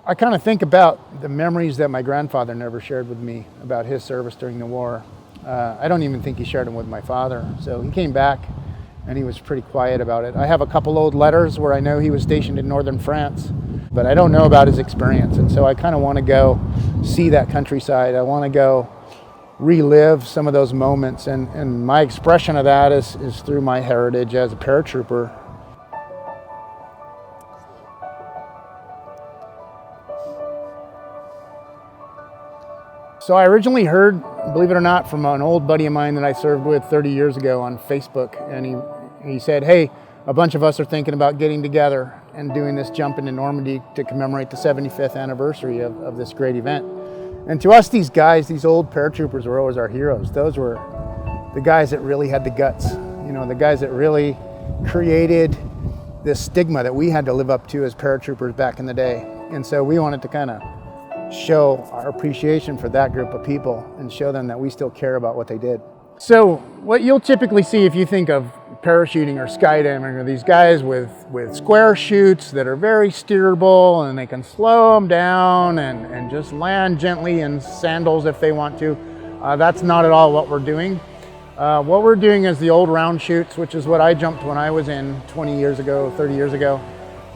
I kind of think about the memories that my grandfather never shared with me about his service during the war. I don't even think he shared them with my father. So he came back and he was pretty quiet about it. I have a couple old letters where I know he was stationed in northern France, but I don't know about his experience. And so I kind of want to go see that countryside. I want to go relive some of those moments. And my expression of that is through my heritage as a paratrooper. So I originally heard, believe it or not, from an old buddy of mine that I served with 30 years ago on Facebook. And he said, hey, a bunch of us are thinking about getting together and doing this jump into Normandy to commemorate the 75th anniversary of this great event. And to us, these guys, these old paratroopers were always our heroes. Those were the guys that really had the guts, you know, the guys that really created this stigma that we had to live up to as paratroopers back in the day. And so we wanted to kind of show our appreciation for that group of people and show them that we still care about what they did. So what you'll typically see if you think of parachuting or skydiving are these guys with square chutes that are very steerable, and they can slow them down and just land gently in sandals if they want to. That's not at all what we're doing. What we're doing is the old round chutes, which is what I jumped when I was in 20 years ago, 30 years ago.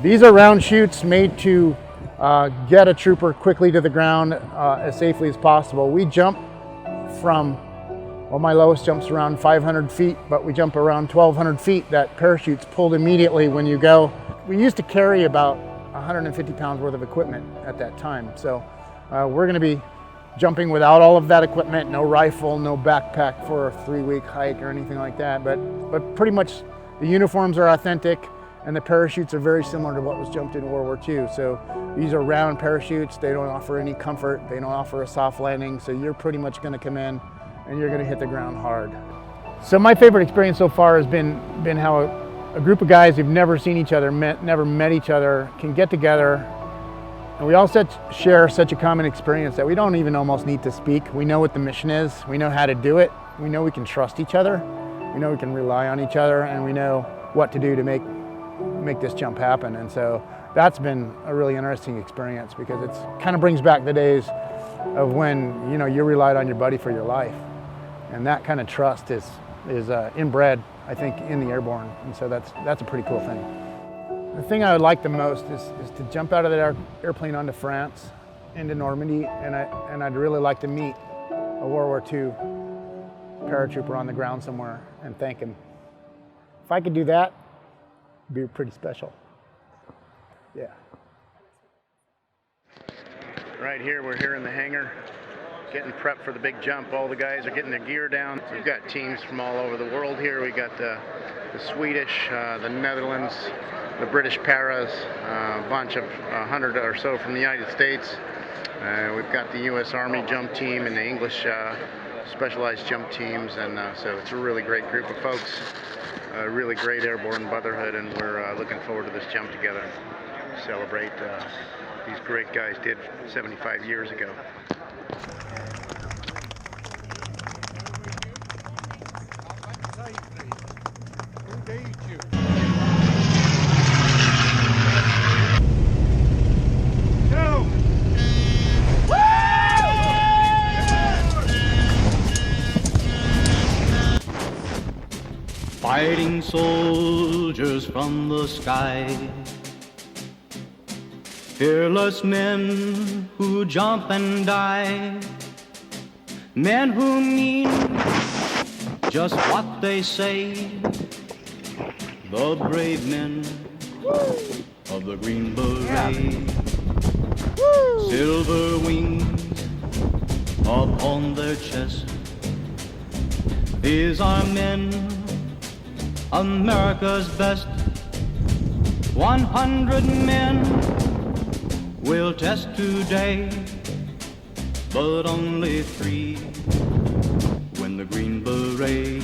These are round chutes made to get a trooper quickly to the ground as safely as possible. We jump from, well, my lowest jump's around 500 feet, but we jump around 1,200 feet. That parachute's pulled immediately when you go. We used to carry about 150 pounds worth of equipment at that time. So we're gonna be jumping without all of that equipment, no rifle, no backpack for a 3-week hike or anything like that. But pretty much the uniforms are authentic, and the parachutes are very similar to what was jumped in World War II. So these are round parachutes. They don't offer any comfort. They don't offer a soft landing. So you're pretty much gonna come in and you're gonna hit the ground hard. So my favorite experience so far has been how a group of guys who've never seen each other, never met each other, can get together, and we all share such a common experience that we don't even almost need to speak. We know what the mission is. We know how to do it. We know we can trust each other. We know we can rely on each other, and we know what to do to make this jump happen. And so that's been a really interesting experience, because it's kind of brings back the days of when, you know, you relied on your buddy for your life. And that kind of trust is inbred, I think, in the airborne. And so that's a pretty cool thing. The thing I would like the most is to jump out of that airplane onto France, into Normandy, and I'd really like to meet a World War II paratrooper on the ground somewhere and thank him. If I could do that, it'd be pretty special. Yeah. Right here, we're here in the hangar, getting prepped for the big jump. All the guys are getting their gear down. We've got teams from all over the world here. We got the Swedish, the Netherlands, the British paras, a bunch of 100 or so from the United States. We've got the U.S. Army jump team and the English specialized jump teams, and so it's a really great group of folks, a really great airborne brotherhood, and we're looking forward to this jump together, celebrate these great guys did 75 years ago. Fighting soldiers from the sky, fearless men who jump and die, men who mean just what they say, the brave men of the Green Beret. Silver wings upon their chest, these are men, America's best. 100 men will test today, but only 3 win the Green Beret.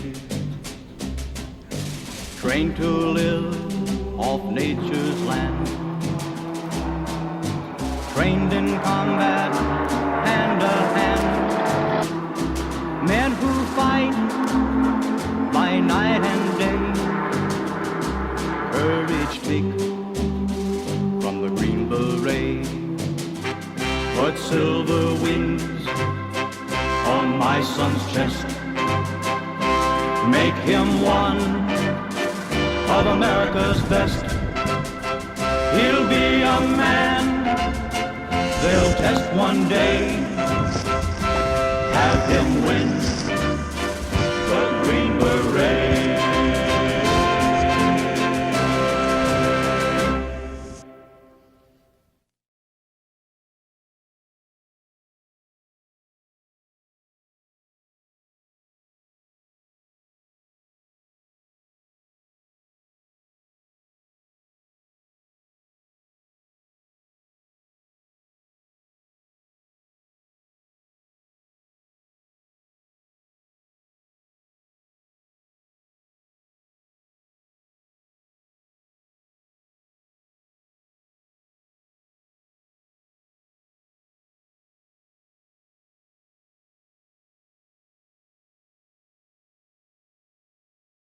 Trained to live off nature's land, trained in combat hand to hand, men who fight by night and day, courage take from the Green Beret. Put silver wings on my son's chest. Make him one of America's best. He'll be a man they'll test one day. Have him win the green